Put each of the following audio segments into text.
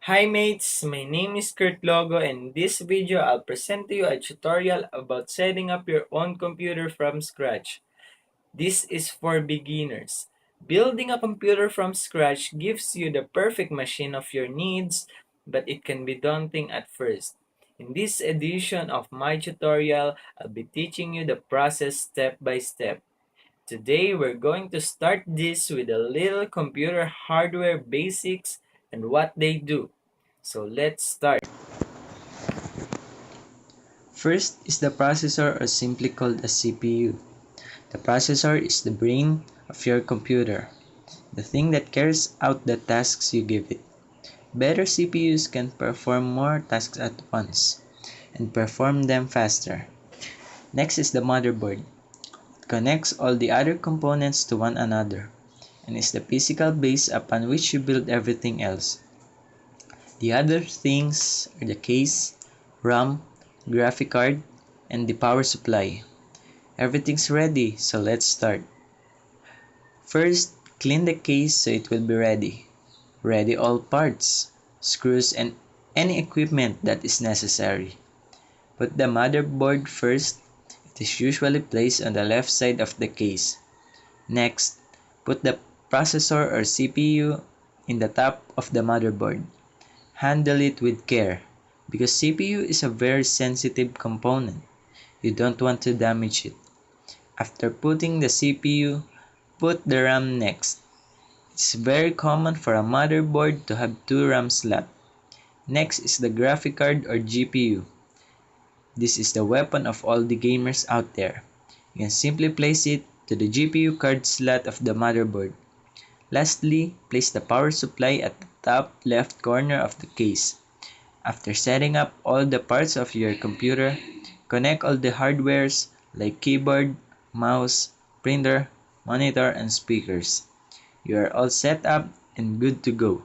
Hi mates, my name is Kurt Logo and in this video I'll present to you a tutorial about setting up your own computer from scratch. This is for beginners. Building a computer from scratch gives you the perfect machine of your needs, but it can be daunting at first. In this edition of my tutorial, I'll be teaching you the process step by step. Today we're going to start this with a little computer hardware basics and what they do. So let's start. First is the processor, or simply called a CPU. The processor is the brain of your computer, the thing that carries out the tasks you give it. Better CPUs can perform more tasks at once and perform them faster. Next is the motherboard. It connects all the other components to one another and is the physical base upon which you build everything else. The other things are the case, RAM, graphic card, and the power supply. Everything's ready, so let's start. First, clean the case so it will be ready. Ready all parts, screws, and any equipment that is necessary. Put the motherboard first. It is usually placed on the left side of the case. Next, put the processor or CPU in the top of the motherboard. Handle it with care, because CPU is a very sensitive component. You don't want to damage it. After putting the CPU, put the RAM next. It's very common for a motherboard to have two RAM slots. Next is the graphic card or GPU. This is the weapon of all the gamers out there. You can simply place it to the GPU card slot of the motherboard. Lastly, place the power supply at the top left corner of the case. After setting up all the parts of your computer, connect all the hardwares like keyboard, mouse, printer, monitor, and speakers. You are all set up and good to go.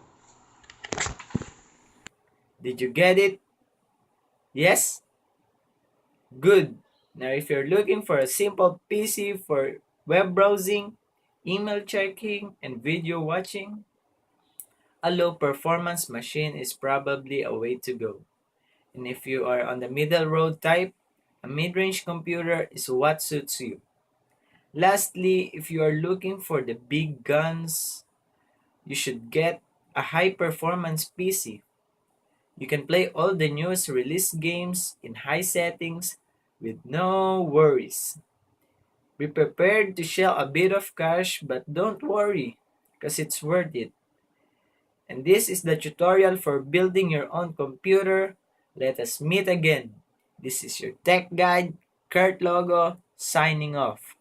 Did you get it? Yes? Good. Now if you're looking for a simple PC for web browsing, email checking, and video watching, a low performance machine is probably a way to go. And if you are on the middle road type, a mid-range computer is what suits you. Lastly, if you are looking for the big guns, you should get a high performance PC. You can play all the newest release games in high settings with no worries. Be prepared to shell a bit of cash, but don't worry, because it's worth it. And this is the tutorial for building your own computer. Let us meet again. This is your tech guide, Kurt Logo, signing off.